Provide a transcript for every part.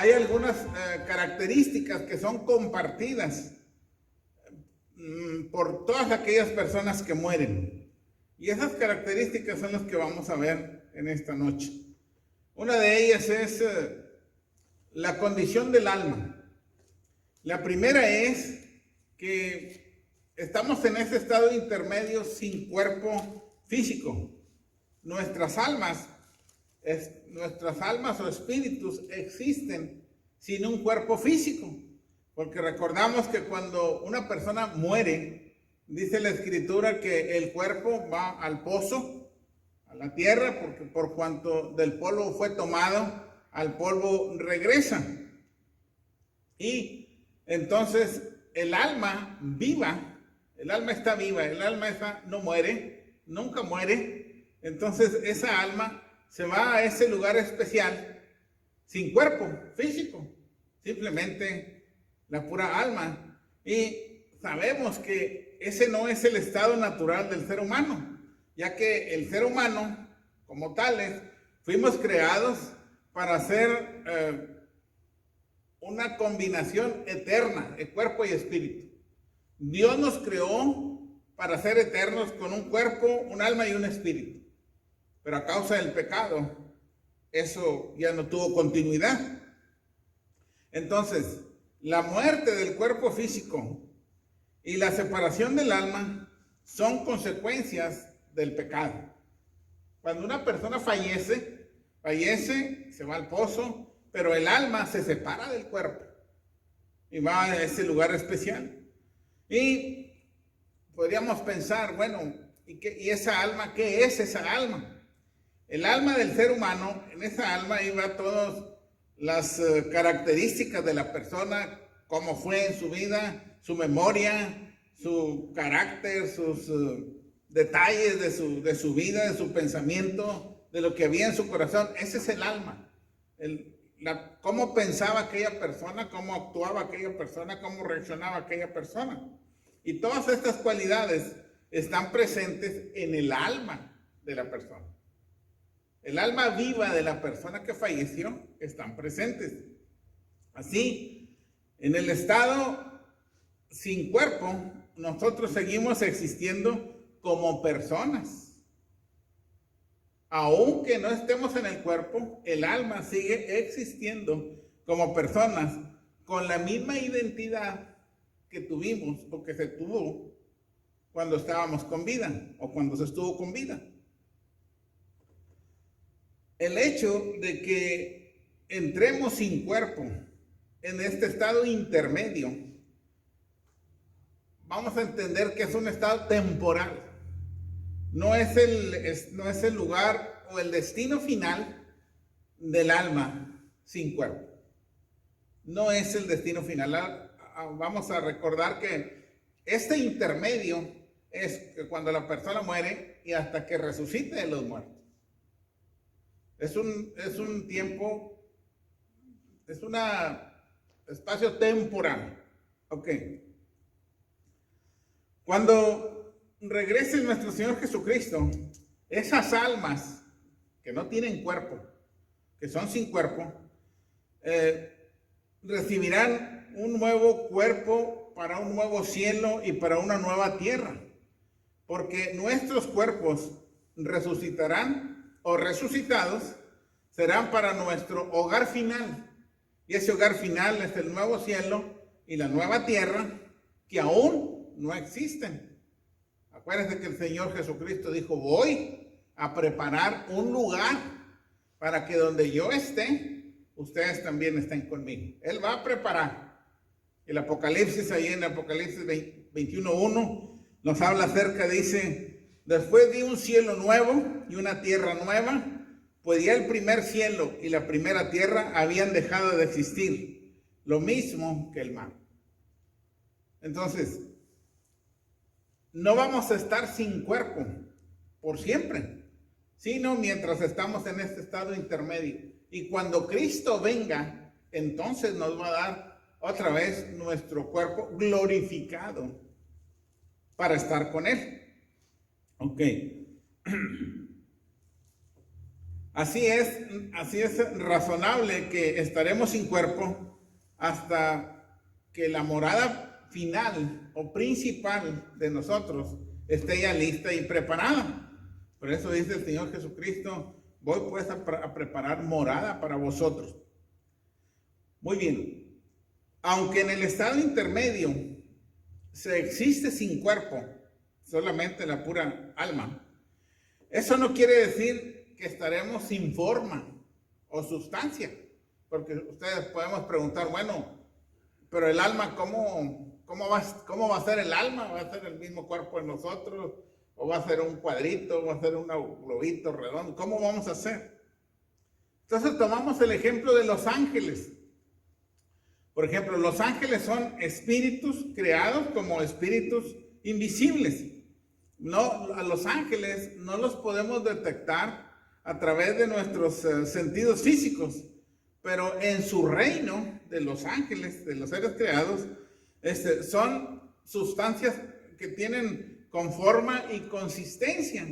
hay algunas características que son compartidas por todas aquellas personas que mueren. Y esas características son las que vamos a ver en esta noche. Una de ellas es la condición del alma. La primera es que estamos en ese estado intermedio sin cuerpo físico. Nuestras almas o espíritus existen sin un cuerpo físico. Porque recordamos que cuando una persona muere, dice la Escritura que el cuerpo va al pozo, a la tierra, porque por cuanto del polvo fue tomado, al polvo regresa. Y entonces el alma viva, el alma está viva, el alma esa no muere, nunca muere. Entonces esa alma se va a ese lugar especial sin cuerpo físico, simplemente la pura alma. Y sabemos que ese no es el estado natural del ser humano, ya que el ser humano, como tales, fuimos creados para ser una combinación eterna de cuerpo y espíritu. Dios nos creó para ser eternos con un cuerpo, un alma y un espíritu. Pero a causa del pecado, eso ya no tuvo continuidad. Entonces, la muerte del cuerpo físico y la separación del alma son consecuencias del pecado. Cuando una persona fallece, se va al pozo, pero el alma se separa del cuerpo y va a ese lugar especial. Y podríamos pensar, bueno, ¿y esa alma qué es esa alma? El alma del ser humano, en esa alma iba todas las características de la persona, cómo fue en su vida, su memoria, su carácter, sus detalles de su vida, de su pensamiento, de lo que había en su corazón. Ese es el alma. Cómo pensaba aquella persona, cómo actuaba aquella persona, cómo reaccionaba aquella persona. Y todas estas cualidades están presentes en el alma de la persona. El alma viva de la persona que falleció están presentes. Así, en el estado sin cuerpo, nosotros seguimos existiendo como personas. Aunque no estemos en el cuerpo, el alma sigue existiendo como personas con la misma identidad que tuvimos o que se tuvo cuando estábamos con vida o cuando se estuvo con vida. El hecho de que entremos sin cuerpo en este estado intermedio, vamos a entender que es un estado temporal. No es el lugar o el destino final del alma sin cuerpo. No es el destino final. Vamos a recordar que este intermedio es que cuando la persona muere y hasta que resucite de los muertos. Es un tiempo, es un espacio temporal. Ok. Cuando regrese nuestro Señor Jesucristo, esas almas que no tienen cuerpo, que son sin cuerpo, recibirán un nuevo cuerpo para un nuevo cielo y para una nueva tierra. Porque nuestros cuerpos resucitarán o resucitados serán para nuestro hogar final. Y ese hogar final es el nuevo cielo y la nueva tierra que aún no existen. Acuérdense que el Señor Jesucristo dijo, voy a preparar un lugar para que donde yo esté, ustedes también estén conmigo. Él va a preparar. El Apocalipsis, ahí en Apocalipsis 21:1, nos habla acerca, dice, después de un cielo nuevo y una tierra nueva, pues ya el primer cielo y la primera tierra habían dejado de existir, lo mismo que el mar. Entonces, no vamos a estar sin cuerpo por siempre, sino mientras estamos en este estado intermedio. Y cuando Cristo venga, entonces nos va a dar otra vez nuestro cuerpo glorificado para estar con Él. Ok. así es razonable que estaremos sin cuerpo hasta que la morada final o principal de nosotros esté ya lista y preparada. Por eso dice el Señor Jesucristo: voy pues a preparar morada para vosotros. Muy bien. Aunque en el estado intermedio se existe sin cuerpo, solamente la pura alma, eso no quiere decir que estaremos sin forma o sustancia. Porque ustedes podemos preguntar, bueno, pero el alma, ¿cómo va a ser el alma? ¿Va a ser el mismo cuerpo en nosotros? ¿O va a ser un cuadrito? ¿Va a ser un globito redondo? ¿Cómo vamos a hacer? Entonces tomamos el ejemplo de los ángeles. Por ejemplo, los ángeles son espíritus creados como espíritus invisibles. No, a los ángeles no los podemos detectar a través de nuestros sentidos físicos, pero en su reino de los ángeles, de los seres creados, son sustancias que tienen con forma y consistencia.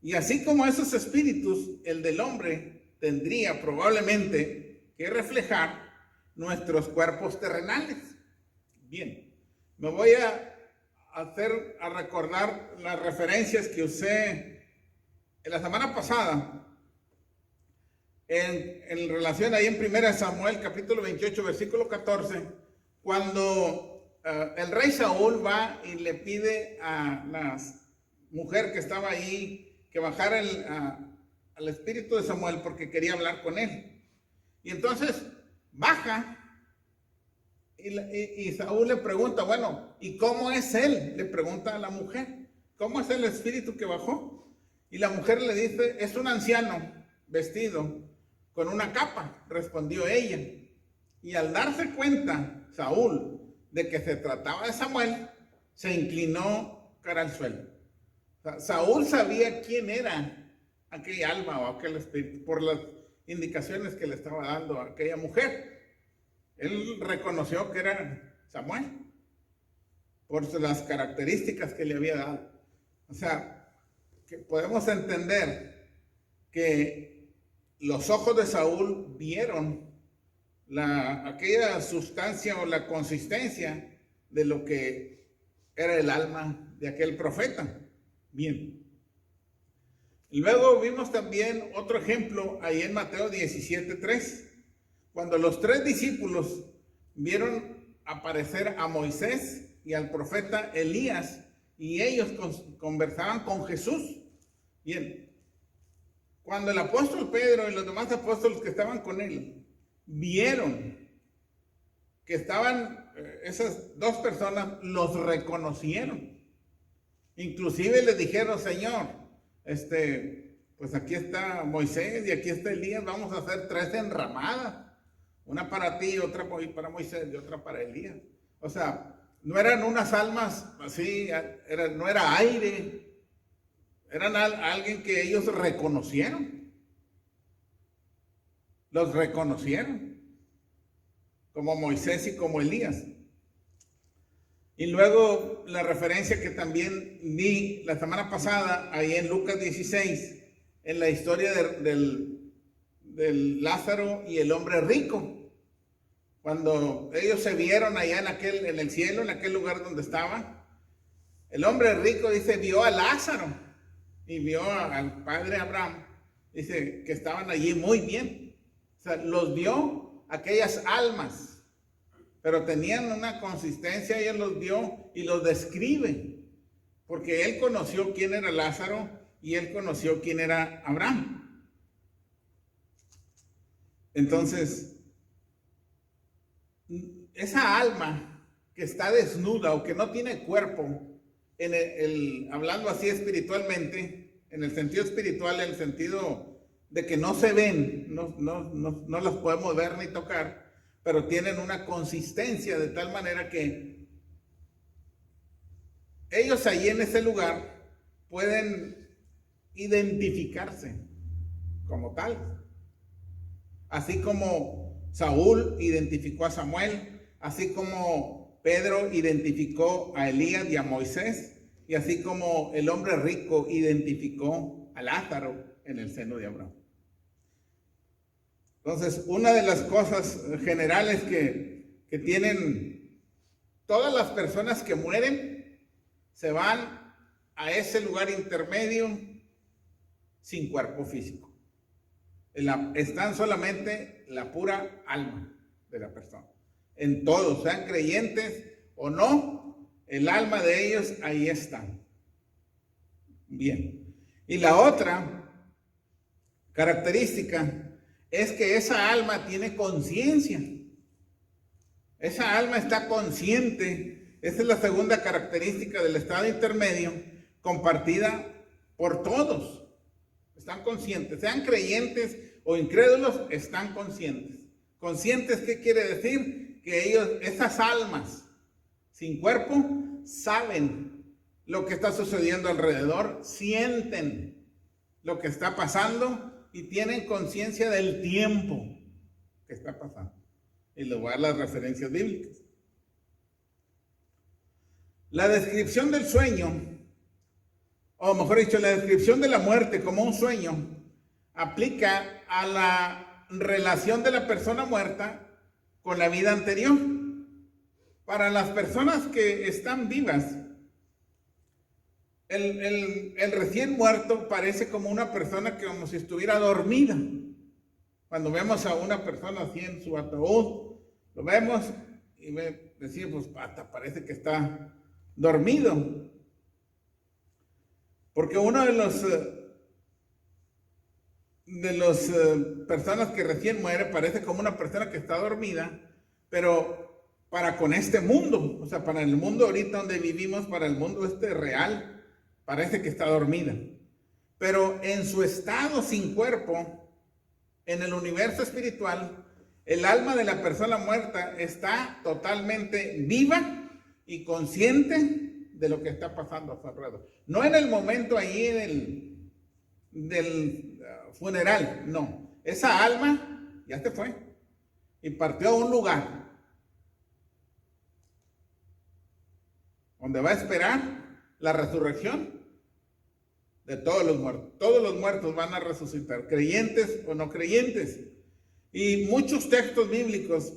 Y así como esos espíritus, el del hombre tendría probablemente que reflejar nuestros cuerpos terrenales. Bien, me voy a recordar las referencias que usé en la semana pasada en relación ahí en 1 Samuel capítulo 28 versículo 14, cuando el rey Saúl va y le pide a la mujer que estaba ahí que bajara al espíritu de Samuel porque quería hablar con él. Y entonces baja y Saúl le pregunta, bueno, ¿y cómo es él? Le pregunta a la mujer, ¿cómo es el espíritu que bajó? Y la mujer le dice, es un anciano vestido con una capa, respondió ella. Y al darse cuenta Saúl de que se trataba de Samuel, se inclinó cara al suelo. O sea, Saúl sabía quién era aquella alma o aquel espíritu por las indicaciones que le estaba dando a aquella mujer. Él reconoció que era Samuel por las características que le había dado. O sea, que podemos entender que los ojos de Saúl vieron aquella sustancia o la consistencia de lo que era el alma de aquel profeta. Bien. Y luego vimos también otro ejemplo ahí en Mateo 17:3. Cuando los 3 discípulos vieron aparecer a Moisés y al profeta Elías, y ellos conversaban con Jesús. Bien, cuando el apóstol Pedro y los demás apóstoles que estaban con él vieron que estaban esas 2 personas, los reconocieron. Inclusive les dijeron, Señor, pues aquí está Moisés y aquí está Elías, vamos a hacer 3 enramadas. Una para ti, otra para Moisés y otra para Elías. O sea, no eran unas almas así, no era aire. Eran alguien que ellos reconocieron. Los reconocieron. Como Moisés y como Elías. Y luego la referencia que también di la semana pasada, ahí en Lucas 16, en la historia del Lázaro y el hombre rico. Cuando ellos se vieron allá en el cielo, en aquel lugar donde estaban, el hombre rico dice, vio a Lázaro y vio al padre Abraham, dice que estaban allí muy bien. O sea, los vio aquellas almas, pero tenían una consistencia, y él los vio y los describe, porque él conoció quién era Lázaro y él conoció quién era Abraham. Entonces, esa alma que está desnuda o que no tiene cuerpo, hablando así espiritualmente, en el sentido espiritual, en el sentido de que no se ven, no las podemos ver ni tocar, pero tienen una consistencia de tal manera que ellos allí en ese lugar pueden identificarse como tal. Así como Saúl identificó a Samuel, así como Pedro identificó a Elías y a Moisés, y así como el hombre rico identificó a Lázaro en el seno de Abraham. Entonces, una de las cosas generales que tienen todas las personas que mueren, se van a ese lugar intermedio sin cuerpo físico. Están solamente la pura alma de la persona. En todos, sean creyentes o no, el alma de ellos ahí está. Bien. Y la otra característica es que esa alma tiene conciencia. Esa alma está consciente. Esa es la segunda característica del estado intermedio, compartida por todos. Están conscientes, sean creyentes o incrédulos, están conscientes. ¿Conscientes qué quiere decir? Que ellos, esas almas sin cuerpo, saben lo que está sucediendo alrededor, sienten lo que está pasando y tienen conciencia del tiempo que está pasando. Y les voy a dar las referencias bíblicas. La descripción del sueño, o mejor dicho, la descripción de la muerte como un sueño, aplica a la relación de la persona muerta con la vida anterior. Para las personas que están vivas, el recién muerto parece como una persona que como si estuviera dormida. Cuando vemos a una persona así en su ataúd, lo vemos y decimos, pues hasta parece que está dormido. Porque uno de los personas que recién muere parece como una persona que está dormida, pero para con este mundo, o sea, para el mundo ahorita donde vivimos, para el mundo real, parece que está dormida. Pero en su estado sin cuerpo, en el universo espiritual, el alma de la persona muerta está totalmente viva y consciente de lo que está pasando a su alrededor. No en el momento ahí del funeral, no. Esa alma ya se fue y partió a un lugar donde va a esperar la resurrección de todos los muertos. Todos los muertos van a resucitar, creyentes o no creyentes. Y muchos textos bíblicos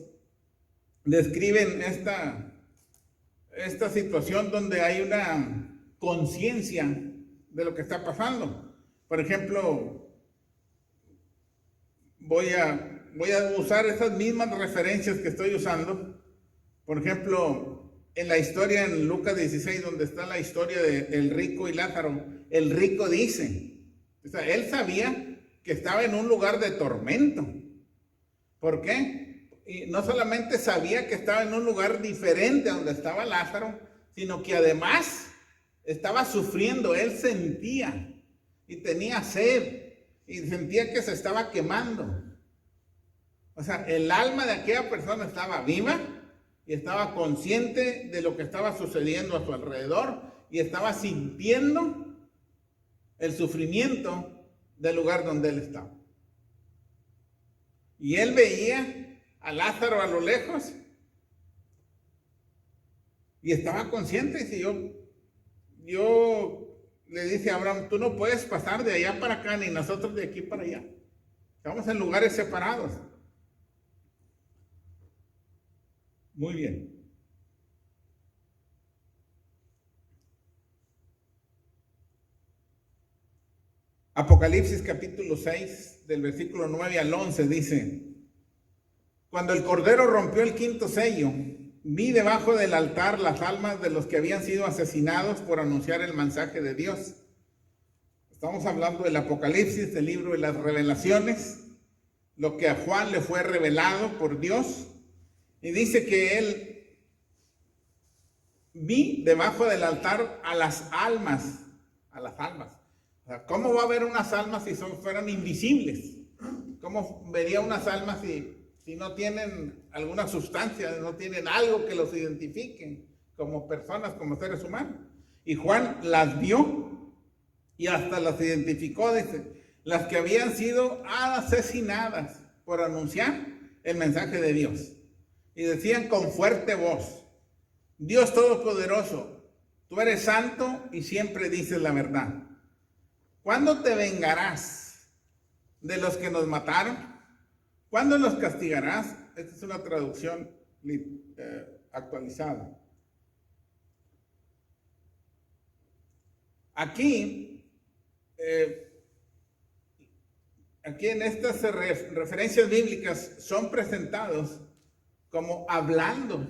describen esta situación donde hay una conciencia de lo que está pasando. Por ejemplo, voy a usar esas mismas referencias que estoy usando. Por ejemplo, en la historia en Lucas 16, donde está la historia del rico y Lázaro, el rico dice, o sea, él sabía que estaba en un lugar de tormento. ¿Por qué? Y no solamente sabía que estaba en un lugar diferente a donde estaba Lázaro, sino que además estaba sufriendo. Él sentía y tenía sed y sentía que se estaba quemando. O sea, el alma de aquella persona estaba viva y estaba consciente de lo que estaba sucediendo a su alrededor y estaba sintiendo el sufrimiento del lugar donde él estaba. Y él veía a Lázaro a lo lejos y estaba consciente. Y yo le dije a Abraham, tú no puedes pasar de allá para acá ni nosotros de aquí para allá. Estamos en lugares separados. Muy bien. Apocalipsis capítulo 6, del versículo 9 al 11 dice, cuando el Cordero rompió el quinto sello, vi debajo del altar las almas de los que habían sido asesinados por anunciar el mensaje de Dios. Estamos hablando del Apocalipsis, del libro de las revelaciones, lo que a Juan le fue revelado por Dios. Y dice que él vi debajo del altar a las almas. O sea, ¿cómo va a haber unas almas si fueran invisibles? ¿Cómo vería unas almas si no tienen alguna sustancia, no tienen algo que los identifiquen como personas, como seres humanos? Y Juan las vio y hasta las identificó, dice, las que habían sido asesinadas por anunciar el mensaje de Dios. Y decían con fuerte voz, Dios Todopoderoso, tú eres santo y siempre dices la verdad. ¿Cuándo te vengarás de los que nos mataron? ¿Cuándo los castigarás? Esta es una traducción actualizada. Aquí en estas referencias bíblicas son presentados como hablando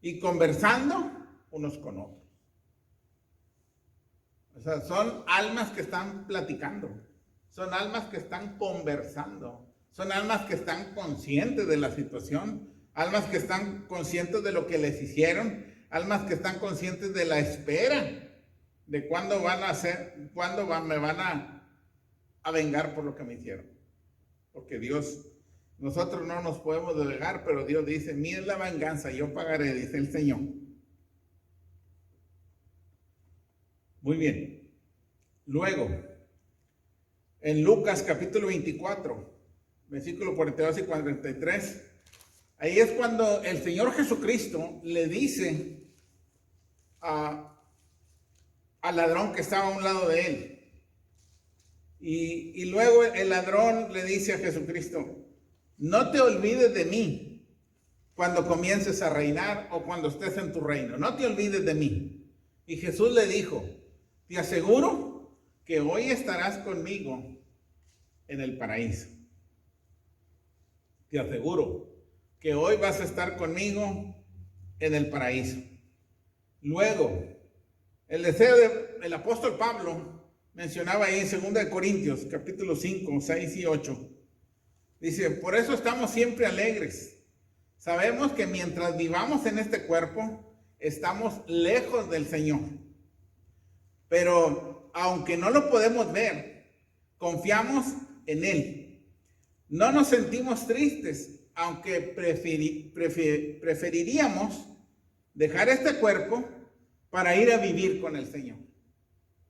y conversando unos con otros. O sea, son almas que están platicando, son almas que están conversando, son almas que están conscientes de la situación, almas que están conscientes de lo que les hicieron, almas que están conscientes de la espera, de cuándo van a hacer, me van a vengar por lo que me hicieron. Porque Dios, nosotros no nos podemos vengar, pero Dios dice, mía es la venganza, yo pagaré, dice el Señor. Muy bien. Luego, en Lucas capítulo 24, versículo 42 y 43, ahí es cuando el Señor Jesucristo le dice al ladrón que estaba a un lado de él. Y luego el ladrón le dice a Jesucristo, no te olvides de mí cuando comiences a reinar o cuando estés en tu reino. No te olvides de mí. Y Jesús le dijo, te aseguro que hoy estarás conmigo en el paraíso. Te aseguro que hoy vas a estar conmigo en el paraíso. Luego, el deseo del apóstol Pablo mencionaba ahí en 2 Corintios, capítulo 5, 6 y 8. Dice, por eso estamos siempre alegres. Sabemos que mientras vivamos en este cuerpo, estamos lejos del Señor. Pero aunque no lo podemos ver, confiamos en Él. No nos sentimos tristes, aunque preferiríamos dejar este cuerpo para ir a vivir con el Señor.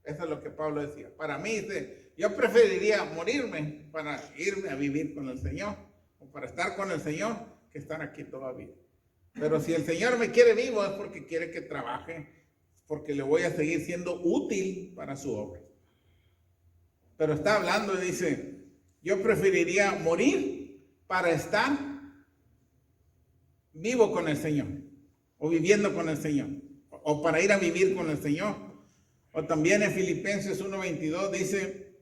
Eso es lo que Pablo decía. Para mí, yo preferiría morirme para irme a vivir con el Señor, o para estar con el Señor, que estar aquí todavía. Pero si el Señor me quiere vivo es porque quiere que trabaje, porque le voy a seguir siendo útil para su obra. Pero está hablando y dice, yo preferiría morir para estar vivo con el Señor, o viviendo con el Señor, o para ir a vivir con el Señor. O también en Filipenses 1:22 dice,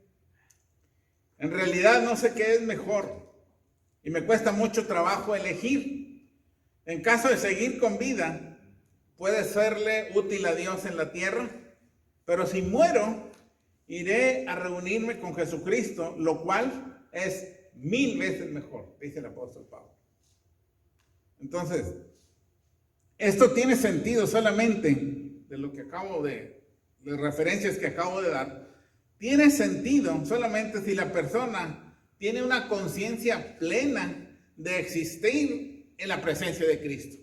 en realidad no sé qué es mejor y me cuesta mucho trabajo elegir. En caso de seguir con vida, puede serle útil a Dios en la tierra, pero si muero, iré a reunirme con Jesucristo, lo cual es 1000 veces mejor, dice el apóstol Pablo. Entonces, esto tiene sentido solamente de lo que acabo de referencias que acabo de dar, tiene sentido solamente si la persona tiene una conciencia plena de existir en la presencia de Cristo.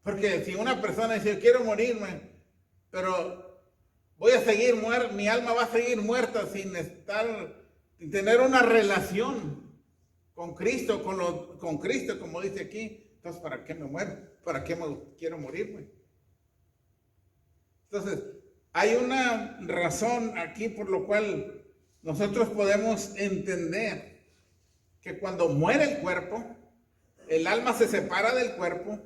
Porque si una persona dice, yo quiero morirme, pero voy a seguir muerta, mi alma va a seguir muerta sin tener una relación con Cristo, con Cristo, como dice aquí, entonces ¿para qué me muero? ¿Para qué quiero morirme? Entonces, hay una razón aquí por lo cual nosotros podemos entender que cuando muere el cuerpo, el alma se separa del cuerpo,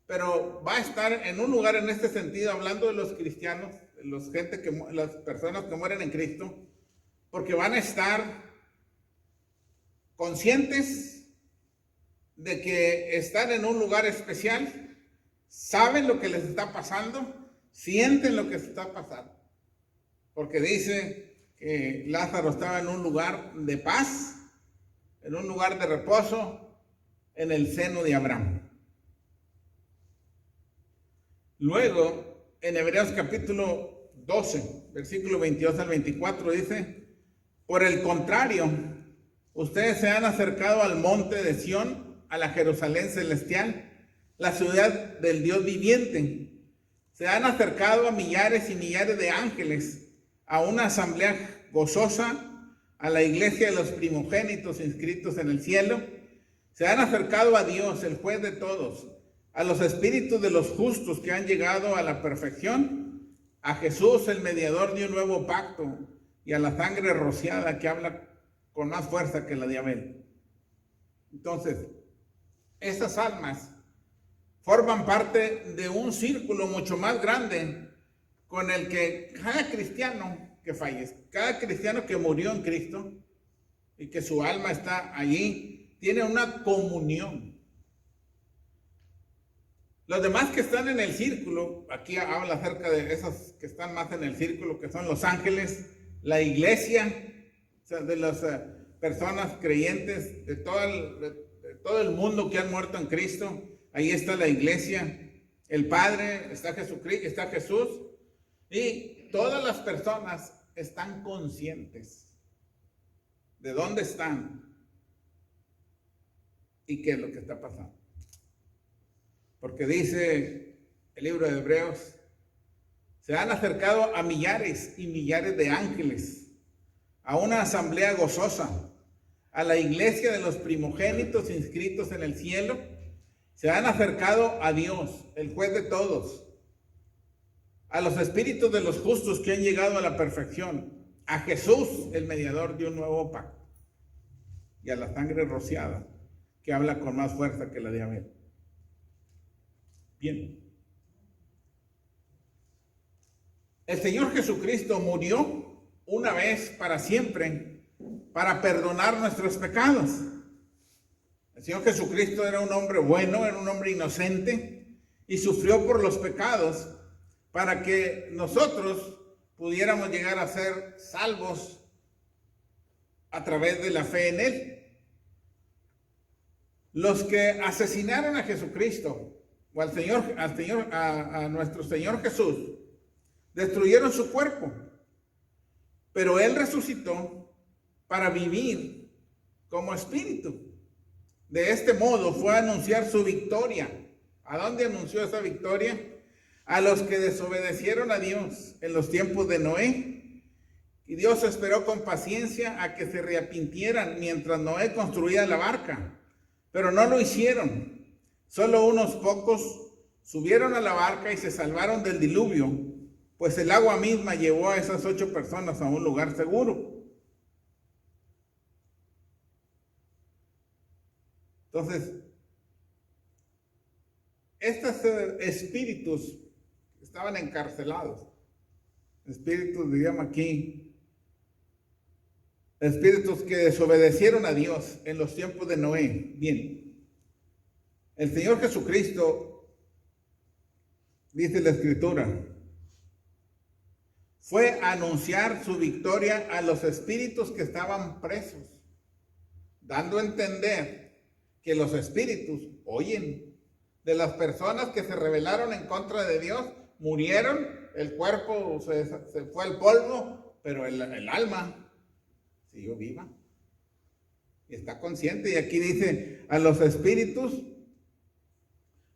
pero va a estar en un lugar en este sentido, hablando de los cristianos, las personas que mueren en Cristo, porque van a estar conscientes de que están en un lugar especial, saben lo que les está pasando, sienten lo que se está pasando, porque dice que Lázaro estaba en un lugar de paz, en un lugar de reposo, en el seno de Abraham. Luego, en Hebreos capítulo 12, versículo 22 al 24, dice, por el contrario, ustedes se han acercado al monte de Sión, a la Jerusalén celestial, la ciudad del Dios viviente. Se han acercado a millares y millares de ángeles, a una asamblea gozosa, a la iglesia de los primogénitos inscritos en el cielo. Se han acercado a Dios, el juez de todos, a los espíritus de los justos que han llegado a la perfección, a Jesús, el mediador de un nuevo pacto, y a la sangre rociada que habla con más fuerza que la de Abel. Entonces, esas almas forman parte de un círculo mucho más grande con el que cada cristiano que fallece, cada cristiano que murió en Cristo y que su alma está allí, tiene una comunión. Los demás que están en el círculo, aquí habla acerca de esos que están más en el círculo, que son los ángeles, la iglesia, o sea, de las personas creyentes de todo el mundo que han muerto en Cristo. Ahí está la iglesia, el Padre, está Jesucristo, está Jesús, y todas las personas están conscientes de dónde están y qué es lo que está pasando. Porque dice el libro de Hebreos, se han acercado a millares y millares de ángeles, a una asamblea gozosa, a la iglesia de los primogénitos inscritos en el cielo. Se han acercado a Dios, el juez de todos, a los espíritus de los justos que han llegado a la perfección, a Jesús, el mediador de un nuevo pacto, y a la sangre rociada, que habla con más fuerza que la de Abel. Bien. El Señor Jesucristo murió una vez para siempre para perdonar nuestros pecados. El Señor Jesucristo era un hombre bueno, era un hombre inocente y sufrió por los pecados para que nosotros pudiéramos llegar a ser salvos a través de la fe en Él. Los que asesinaron a Jesucristo o a nuestro Señor Jesús, destruyeron su cuerpo, pero Él resucitó para vivir como espíritu. De este modo fue a anunciar su victoria. ¿A dónde anunció esa victoria? A los que desobedecieron a Dios en los tiempos de Noé. Y Dios esperó con paciencia a que se arrepintieran mientras Noé construía la barca. Pero no lo hicieron. Solo unos pocos subieron a la barca y se salvaron del diluvio, pues el agua misma llevó a esas 8 personas a un lugar seguro. Entonces, estos espíritus estaban encarcelados. Espíritus, diríamos aquí, espíritus que desobedecieron a Dios en los tiempos de Noé. Bien. El Señor Jesucristo, dice la Escritura, fue a anunciar su victoria a los espíritus que estaban presos, dando a entender que los espíritus oyen de las personas que se rebelaron en contra de Dios, murieron, el cuerpo se fue al polvo, pero el alma siguió viva y está consciente. Y aquí dice a los espíritus,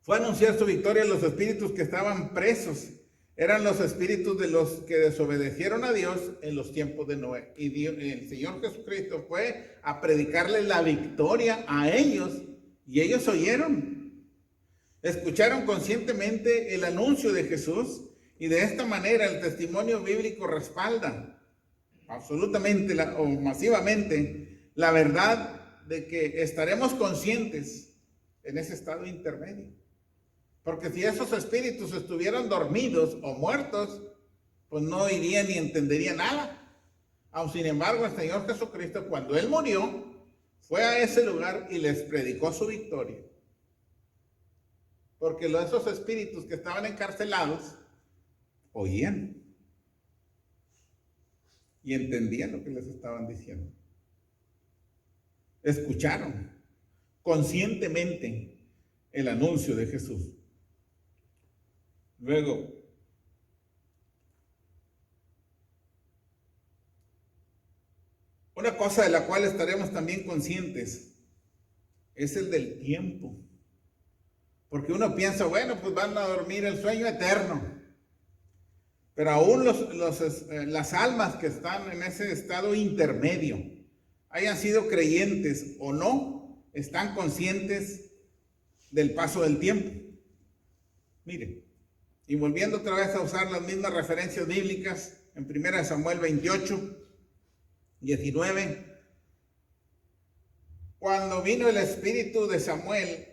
fue a anunciar su victoria a los espíritus que estaban presos. Eran los espíritus de los que desobedecieron a Dios en los tiempos de Noé. Y el Señor Jesucristo fue a predicarle la victoria a ellos. Y ellos oyeron. Escucharon conscientemente el anuncio de Jesús. Y de esta manera el testimonio bíblico respalda absolutamente o masivamente la verdad de que estaremos conscientes en ese estado intermedio. Porque si esos espíritus estuvieran dormidos o muertos, pues no irían ni entenderían nada. Aun sin embargo, el Señor Jesucristo, cuando Él murió, fue a ese lugar y les predicó su victoria. Porque esos espíritus que estaban encarcelados, oían y entendían lo que les estaban diciendo. Escucharon conscientemente el anuncio de Jesús. Luego, una cosa de la cual estaremos también conscientes es el del tiempo. Porque uno piensa, bueno, pues van a dormir el sueño eterno. Pero aún las almas que están en ese estado intermedio, hayan sido creyentes o no, están conscientes del paso del tiempo. Miren, y volviendo otra vez a usar las mismas referencias bíblicas, en 1 Samuel 28, 19, cuando vino el espíritu de Samuel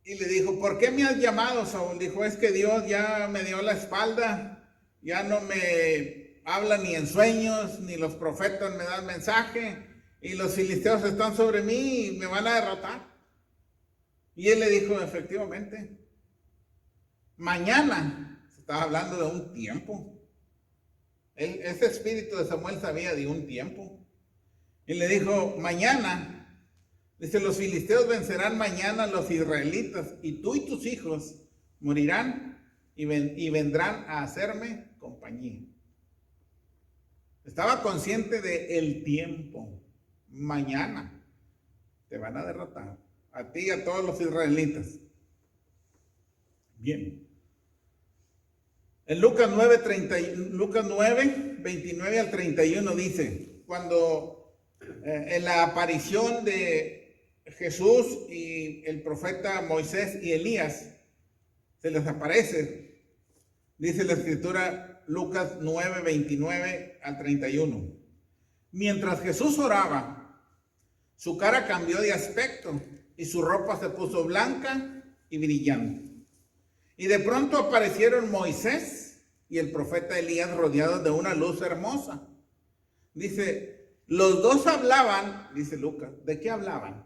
y le dijo, ¿por qué me has llamado, Saúl? Dijo, es que Dios ya me dio la espalda, ya no me habla ni en sueños, ni los profetas me dan mensaje, y los filisteos están sobre mí y me van a derrotar. Y él le dijo, efectivamente, mañana, se estaba hablando de un tiempo. Ese espíritu de Samuel sabía de un tiempo. Y le dijo, mañana, dice, los filisteos vencerán mañana a los israelitas, y tú y tus hijos morirán y vendrán a hacerme compañía. Estaba consciente de el tiempo. Mañana te van a derrotar, a ti y a todos los israelitas. Bien. En Lucas 9, 29 al 31 dice, cuando en la aparición de Jesús y el profeta Moisés y Elías se les aparece, dice la escritura Lucas 9, 29 al 31. Mientras Jesús oraba, su cara cambió de aspecto y su ropa se puso blanca y brillante. Y de pronto aparecieron Moisés y el profeta Elías rodeados de una luz hermosa. Dice, los dos hablaban, dice Lucas, ¿de qué hablaban?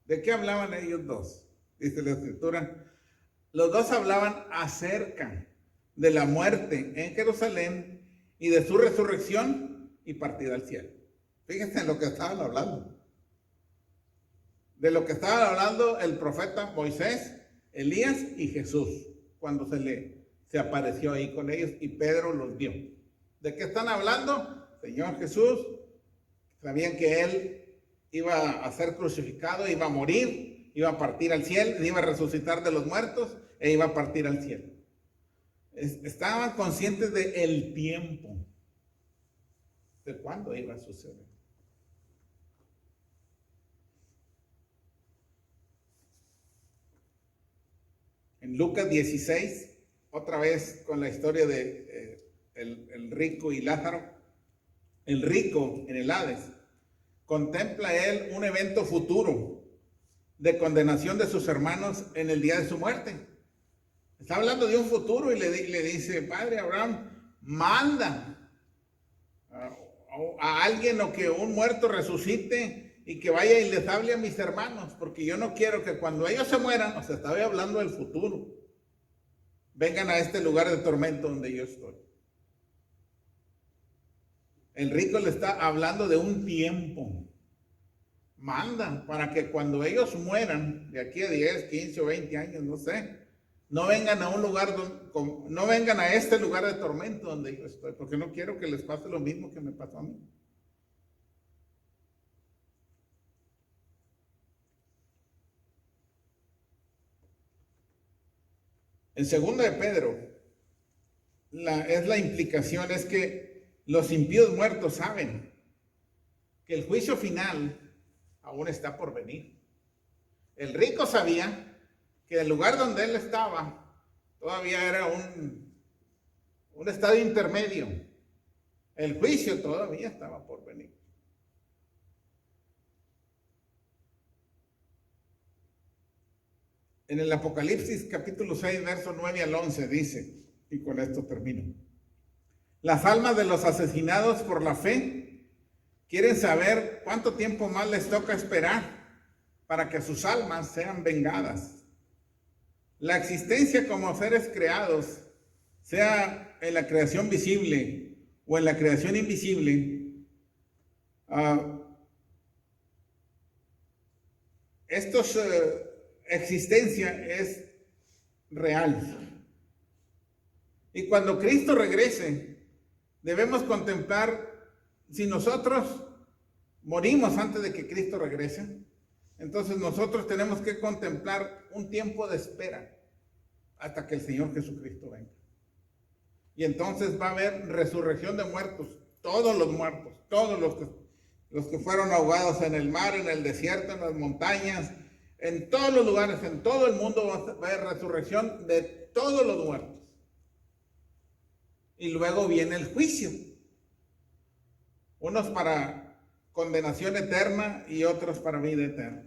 ¿De qué hablaban ellos dos? Dice la escritura, los dos hablaban acerca de la muerte en Jerusalén y de su resurrección y partida al cielo. Fíjense en lo que estaban hablando. De lo que estaban hablando el profeta Moisés, Elías y Jesús, cuando se apareció ahí con ellos y Pedro los vio. ¿De qué están hablando? Señor Jesús, sabían que Él iba a ser crucificado, iba a morir, iba a partir al cielo, iba a resucitar de los muertos e iba a partir al cielo. Estaban conscientes del tiempo, de cuándo iba a suceder. En Lucas 16, otra vez con la historia de el rico y Lázaro. El rico en el Hades contempla él un evento futuro de condenación de sus hermanos en el día de su muerte. Está hablando de un futuro y le dice, Padre Abraham, manda a alguien o que un muerto resucite y que vaya y les hable a mis hermanos, porque yo no quiero que cuando ellos se mueran, o sea, estaba hablando del futuro, vengan a este lugar de tormento donde yo estoy. El rico le está hablando de un tiempo. Manda para que cuando ellos mueran, de aquí a 10, 15 o 20 años, no sé, no vengan a un lugar, no vengan a este lugar de tormento donde yo estoy, porque no quiero que les pase lo mismo que me pasó a mí. En 2 de Pedro, la implicación es que los impíos muertos saben que el juicio final aún está por venir. El rico sabía que el lugar donde él estaba todavía era un estado intermedio. El juicio todavía estaba por venir. En el Apocalipsis capítulo 6, verso 9 al 11 dice, y con esto termino, las almas de los asesinados por la fe quieren saber cuánto tiempo más les toca esperar para que sus almas sean vengadas. La existencia como seres creados, sea en la creación visible o en la creación invisible, existencia es real. Y cuando Cristo regrese, debemos contemplar, si nosotros morimos antes de que Cristo regrese, entonces nosotros tenemos que contemplar un tiempo de espera hasta que el Señor Jesucristo venga. Y entonces va a haber resurrección de muertos, todos los muertos, todos los que fueron ahogados en el mar, en el desierto, en las montañas, en todos los lugares, en todo el mundo va a haber resurrección de todos los muertos. Y luego viene el juicio. Unos para condenación eterna y otros para vida eterna.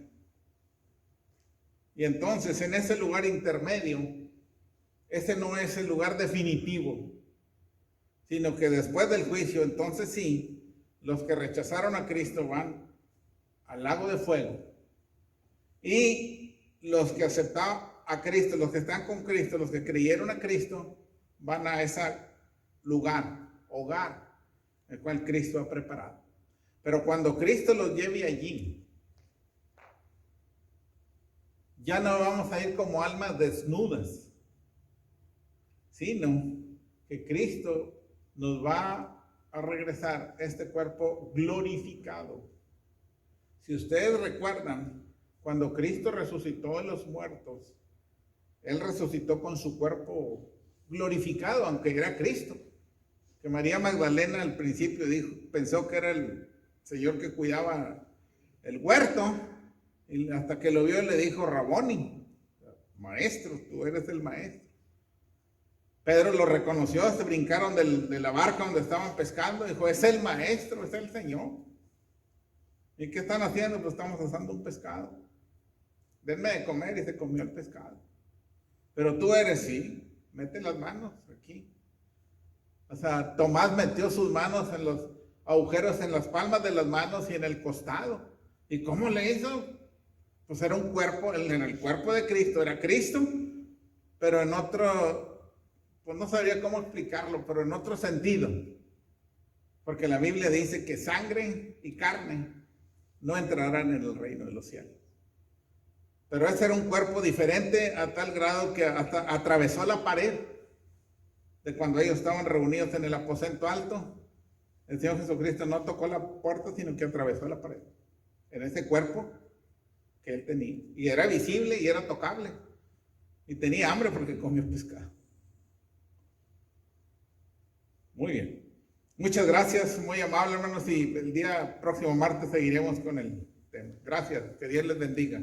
Y entonces en ese lugar intermedio, ese no es el lugar definitivo, sino que después del juicio, entonces sí, los que rechazaron a Cristo van al lago de fuego. Y los que aceptaron a Cristo, los que están con Cristo, los que creyeron a Cristo, van a ese lugar, hogar, el cual Cristo ha preparado. Pero cuando Cristo los lleve allí, ya no vamos a ir como almas desnudas, sino que Cristo nos va a regresar este cuerpo glorificado. Si ustedes recuerdan, cuando Cristo resucitó de los muertos, Él resucitó con su cuerpo glorificado, aunque era Cristo. Que María Magdalena al principio pensó que era el Señor que cuidaba el huerto, y hasta que lo vio le dijo: Raboni, maestro, tú eres el maestro. Pedro lo reconoció, se brincaron de la barca donde estaban pescando, dijo: es el maestro, es el Señor. ¿Y qué están haciendo? Pues estamos asando un pescado. Denme de comer, y se comió el pescado. Pero tú eres, sí, mete las manos aquí. O sea, Tomás metió sus manos en los agujeros, en las palmas de las manos y en el costado. ¿Y cómo le hizo? Pues era un cuerpo, en el cuerpo de Cristo, era Cristo, pero en otro, pues no sabría cómo explicarlo, pero en otro sentido. Porque la Biblia dice que sangre y carne no entrarán en el reino de los cielos. Pero ese era un cuerpo diferente a tal grado que hasta atravesó la pared de cuando ellos estaban reunidos en el aposento alto. El Señor Jesucristo no tocó la puerta, sino que atravesó la pared. En ese cuerpo que Él tenía. Y era visible y era tocable. Y tenía hambre porque comió pescado. Muy bien. Muchas gracias, muy amable, hermanos. Y el día próximo martes seguiremos con el tema. Gracias. Que Dios les bendiga.